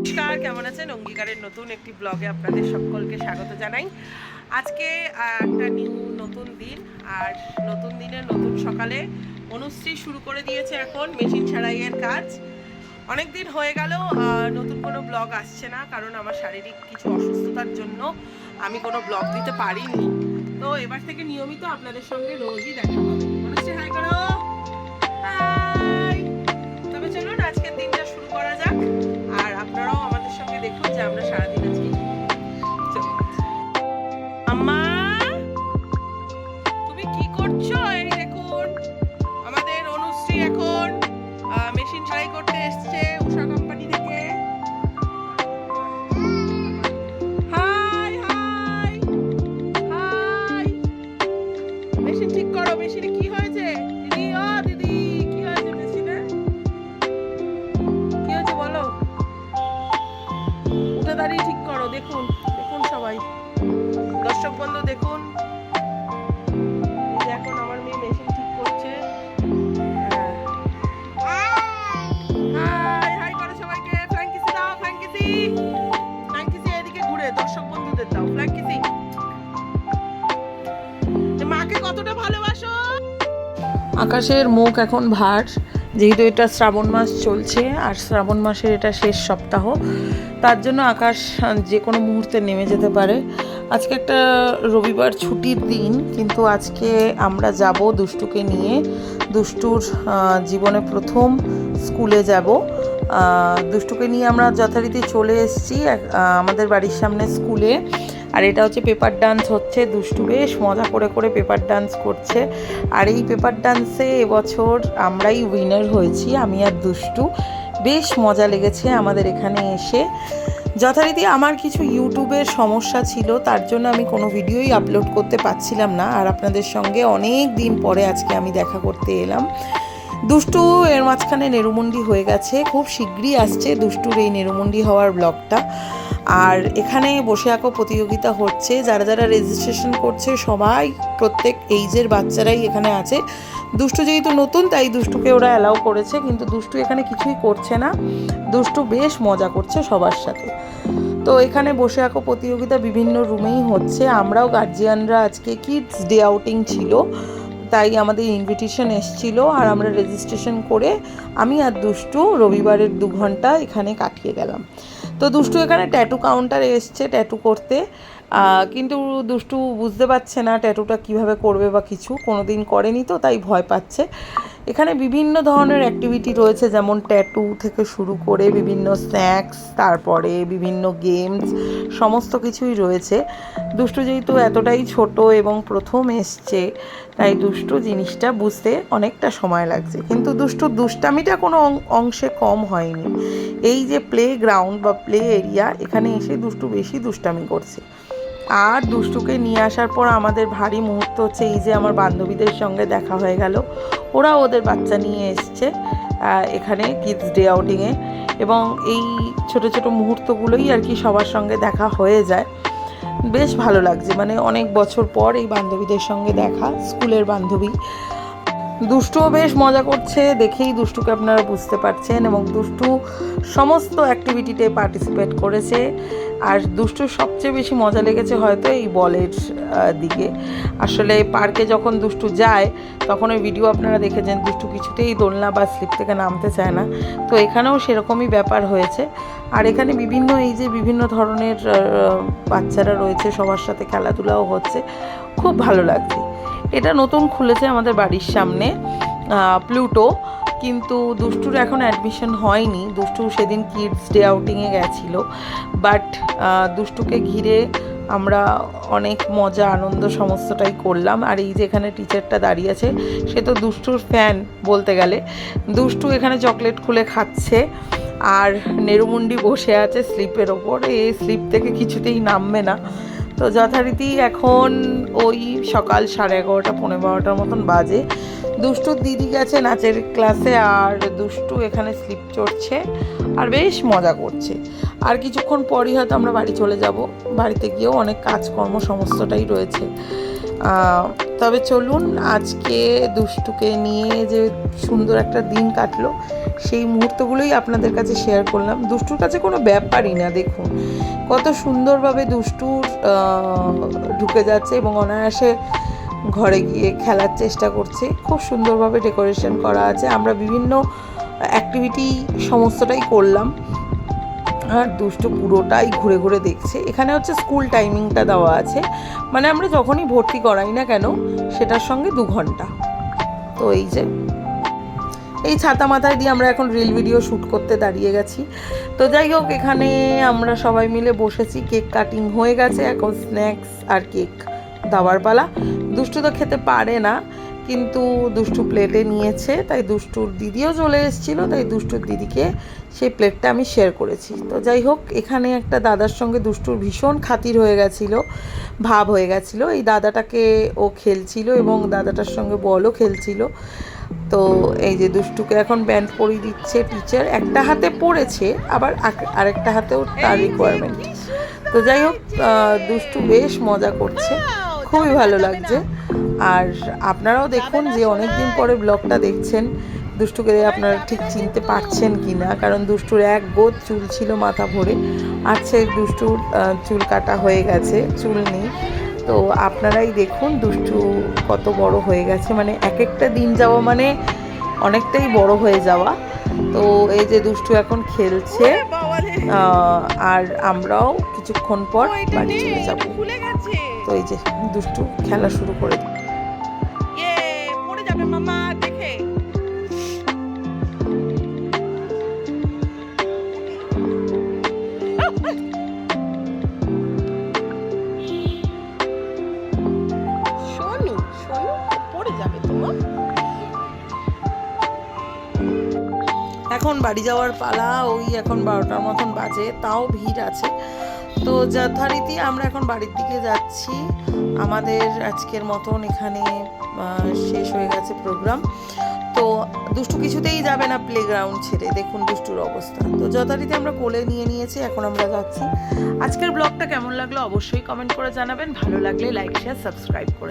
নমস্কার, কেমন আছেন? অঙ্গীকারের নতুন একটি ব্লগে আপনাদের সকলকে স্বাগত জানাই। আজকে একটা নতুন দিন, আর নতুন দিনের নতুন সকালে অনুশ্রী শুরু করে দিয়েছে এখন মেশিন সেলাইয়ের কাজ। অনেক দিন হয়ে গেল নতুন কোনো ব্লগ আসছে না, কারণ আমার শারীরিক কিছু অসুস্থতার জন্য আমি কোনো ব্লগ দিতে পারিনি। তো এবার থেকে নিয়মিত আপনাদের সঙ্গে রোজই দেখা হবে। অনুশ্রী হাই করো। হাই। তবে চলুন আজকের দিনটা শুরু করা যাক, আর আপনারাও আমাদের সঙ্গে দেখুন যে আমরা সারাদিন আজকে আম্মা তুমি কি করছো। এই দেখুন আমাদের অনুশ্রী এখন মেশিন সেলাই করতে এসছে উষা কোম্পানি থেকে। High high high. মেশিন ঠিক করো। মেশিনে কি হয়েছে দিদি? ও দিদি, কি হয়েছে মেশিনে? কি হয়েছে বলো। উঠে দাঁড়িয়ে ঠিক করো। দেখুন দেখুন সবাই দর্শক বন্ধু দেখুন, এখন আমার মেয়ে মেশিন ঠিক করছে। হাই হাই করো সবাইকে। ফ্ল্যাঙ্কিসি দাও, ফ্ল্যাঙ্কিসি। ফ্ল্যাঙ্কিসি এদিকে ঘুরে দর্শক বন্ধুদের দাও ফ্ল্যাঙ্কিসি। মাকে কতটা ভালোবাসো। আকাশের মুখ এখন ভার, যেহেতু এটা শ্রাবণ মাস চলছে আর শ্রাবণ মাসের এটা শেষ সপ্তাহ, তার জন্য আকাশ যে কোনো মুহূর্তে নেমে যেতে পারে। আজকে একটা রবিবার ছুটির দিন, কিন্তু আজকে আমরা যাব দুষ্টুকে নিয়ে। দুষ্টুর জীবনে প্রথম স্কুলে যাব। দুষ্টুকে নিয়ে আমরা যথারীতি চলে এসেছি আমাদের বাড়ির সামনে স্কুলে। আর এটা হচ্ছে পেপার ডান্স হচ্ছে। দুষ্টু বেশ মজা করে করে পেপার ডান্স করছে। আর এই পেপার ডান্সে এবছর আমরাই উইনার হয়েছি, আমি আর দুষ্টু। বেশ মজা লেগেছে আমাদের এখানে এসে। যথারীতি আমার কিছু ইউটিউবের সমস্যা ছিল, তার জন্য আমি কোনো ভিডিওই আপলোড করতে পারছিলাম না। আর আপনাদের সঙ্গে অনেক দিন পরে আজকে আমি দেখা করতে এলাম। দুষ্টু এর মাঝখানে নেরুমুন্ডি হয়ে গেছে, খুব শীঘ্রই আসছে দুষ্টুর এই নেরুমুন্ডি হওয়ার ব্লগটা। আর এখানে বসে আঁকো প্রতিযোগিতা হচ্ছে, যারা যারা রেজিস্ট্রেশন করছে সবাই প্রত্যেক এইজের বাচ্চারাই এখানে আছে। দুষ্টু যেহেতু নতুন তাই দুষ্টুকে ওরা অ্যালাউ করেছে, কিন্তু দুষ্টু এখানে কিছুই করছে না। দুষ্টু বেশ মজা করছে সবার সাথে। তো এখানে বসে আঁকো প্রতিযোগিতা বিভিন্ন রুমেই হচ্ছে। আমরাও গার্জিয়ানরা আজকে কিডস ডে আউটিং ছিল, তাই আমাদের ইনভিটেশন এসেছিল, আর আমরা রেজিস্ট্রেশন করে আমি আর দুষ্টু রবিবারের 2 ঘন্টা এখানে কাটিয়ে গেলাম। তো দুষ্টু এখানে ট্যাটু কাউন্টারে এসছে ট্যাটু করতে, কিন্তু দুষ্টু বুঝতে পারছে না ট্যাটুটা কিভাবে করবে বা কিছু, কোনো দিন করেনি তো তাই ভয় পাচ্ছে। এখানে বিভিন্ন ধরনের অ্যাক্টিভিটি রয়েছে, যেমন ট্যাটু থেকে শুরু করে বিভিন্ন স্ন্যাক্স, তারপরে বিভিন্ন গেমস, সমস্ত কিছুই রয়েছে। দুষ্টু যেহেতু এতটাই ছোট এবং প্রথম এসছে, তাই দুষ্টু জিনিসটা বুঝতে অনেকটা সময় লাগছে, কিন্তু দুষ্টু দুষ্টামিটা কোনো অংশে কম হয়নি। এই যে প্লে গ্রাউন্ড বা প্লে এরিয়া, এখানে এসে দুষ্টু বেশি দুষ্টামি করছে। আর দুষ্টুকে নিয়ে আসার পর আমাদের ভারী মুহূর্ত হচ্ছে এই যে আমার বান্ধবীদের সঙ্গে দেখা হয়ে গেল। ওরা ওদের বাচ্চা নিয়ে এসছে এখানে কিডস ডে আউটিংয়ে, এবং এই ছোট ছোট মুহূর্তগুলোই আর কি সবার সঙ্গে দেখা হয়ে যায়। বেশ ভালো লাগছে, মানে অনেক বছর পর এই বান্ধবীদের সঙ্গে দেখা, স্কুলের বান্ধবী। দুষ্টুও বেশ মজা করছে, দেখেই দুষ্টুকে আপনারা বুঝতে পারছেন, এবং দুষ্টু সমস্ত অ্যাক্টিভিটিতে পার্টিসিপেট করেছে। আর দুষ্টুর সবচেয়ে বেশি মজা লেগেছে হয়তো এই বলের দিকে। আসলে পার্কে যখন দুষ্টু যায় তখন ওই ভিডিও আপনারা দেখেছেন, দুষ্টু কিছুতেই দোলনা বা স্লিপ থেকে নামতে চায় না। তো এখানেও সেরকমই ব্যাপার হয়েছে। আর এখানে বিভিন্ন ধরনের বাচ্চারা রয়েছে, সবার সাথে খেলাধুলাও হচ্ছে, খুব ভালো লাগছে। এটা নতুন খুলেছে আমাদের বাড়ির সামনে, প্লুটো, কিন্তু দুষ্টুর এখন অ্যাডমিশন হয়নি। দুষ্টু সেদিন কিডস ডে আউটিংয়ে গেছিলো, বাট দুষ্টুকে ঘিরে আমরা অনেক মজা আনন্দ সমস্তটাই করলাম। আর এই যে এখানে টিচারটা দাঁড়িয়ে আছে, সে তো দুষ্টুর ফ্যান বলতে গেলে। দুষ্টু এখানে চকলেট খুলে খাচ্ছে, আর নেরুমুন্ডি বসে আছে স্লিপের ওপর, এই স্লিপ থেকে কিছুতেই নামবে না। তো যথারীতি এখন ওই সকাল 11:30 পৌনে 12টার মতন বাজে। দুষ্টুর দিদি গেছে নাচের ক্লাসে, আর দুষ্টু এখানে স্লিপ চড়ছে আর বেশ মজা করছে। আর কিছুক্ষণ পরই হয়তো আমরা বাড়ি চলে যাব। বাড়িতে গিয়েও অনেক কাজকর্ম সমস্তটাই রয়েছে। তবে চলুন আজকে দুষ্টুকে নিয়ে যে সুন্দর একটা দিন কাটলো সেই মুহূর্তগুলোই আপনাদের কাছে শেয়ার করলাম। দুষ্টুর কাছে কোনো ব্যাপারই না, দেখুন কত সুন্দরভাবে দুষ্টুর ঢুকে যাচ্ছে এবং অনায়াসে ঘরে গিয়ে খেলার চেষ্টা করছে। খুব সুন্দরভাবে ডেকোরেশন করা আছে, আমরা বিভিন্ন অ্যাক্টিভিটি সমস্তটাই করলাম, আর দুষ্টু পুরোটাই ঘুরে ঘুরে দেখছে। এখানে হচ্ছে স্কুল টাইমিংটা দেওয়া আছে, মানে আমরা যখনই ভর্তি করাই না কেন সেটার সঙ্গে 2 ঘন্টা। তো এই যে এই ছাতা মাথায় দিয়ে আমরা এখন রিল ভিডিও শ্যুট করতে দাঁড়িয়ে গেছি। তো যাই হোক, এখানে আমরা সবাই মিলে বসেছি, কেক কাটিং হয়ে গেছে, এখন স্ন্যাক্স আর কেক দেওয়ার পালা। দুষ্টু তো খেতে পারে না, কিন্তু দুষ্টু প্লেটে নিয়েছে, তাই দুষ্টুর দিদিও চলে এসেছিলো, তাই দুষ্টুর দিদিকে সেই প্লেটটা আমি শেয়ার করেছি। তো যাই হোক, এখানে একটা দাদার সঙ্গে দুষ্টুর ভীষণ খাতির হয়ে গেছিলো, ভাব হয়ে গেছিলো। এই দাদাটাকে ও খেলছিল এবং দাদাটার সঙ্গে বলও খেলছিল। তো এই যে দুষ্টুকে এখন ব্যান্ড পরিয়ে দিচ্ছে টিচার, একটা হাতে পড়েছে, আবার আরেকটা হাতেও তার রিকোয়ারমেন্ট। তো যাই হোক, দুষ্টু বেশ মজা করছে, খুবই ভালো লাগছে। আর আপনারাও দেখুন যে অনেক দিন পরে ব্লগটা দেখছেন, দুষ্টুকে আপনারা ঠিক চিনতে পারছেন কি না, কারণ দুষ্টুর এক গোদ চুল ছিল মাথা ভরে, আর সে দুষ্টুর চুল কাটা হয়ে গেছে, চুল নেই। তো আপনারাই দেখুন দুষ্টু কত বড় হয়ে গেছে, মানে এক একটা দিন যাওয়া মানে অনেকটাই বড় হয়ে যাওয়া। তো এই যে দুষ্টু এখন খেলছে, আর আমরাও কিছুক্ষণ পর বাড়ি চলে যাব। তো এই যে দুষ্টু খেলা শুরু করে পড়ে যাবে মামা, দেখে এখন বাড়ি যাওয়ার পালা। ওই এখন 12টার মতন বাজে, তাও ভিড় আছে। তো যথারীতি আমরা এখন বাড়ির দিকে যাচ্ছি। আমাদের আজকের মতন এখানে শেষ হয়ে গেছে প্রোগ্রাম। তো দুষ্টু কিছুতেই যাবে না প্লেগ্রাউন্ড ছেড়ে, দেখুন দুষ্টুর অবস্থা। তো যথারীতি আমরা কোলে নিয়ে নিয়েছি, এখন আমরা যাচ্ছি। আজকের ব্লগটা কেমন লাগলো অবশ্যই কমেন্ট করে জানাবেন, ভালো লাগলে লাইক শেয়ার সাবস্ক্রাইব করে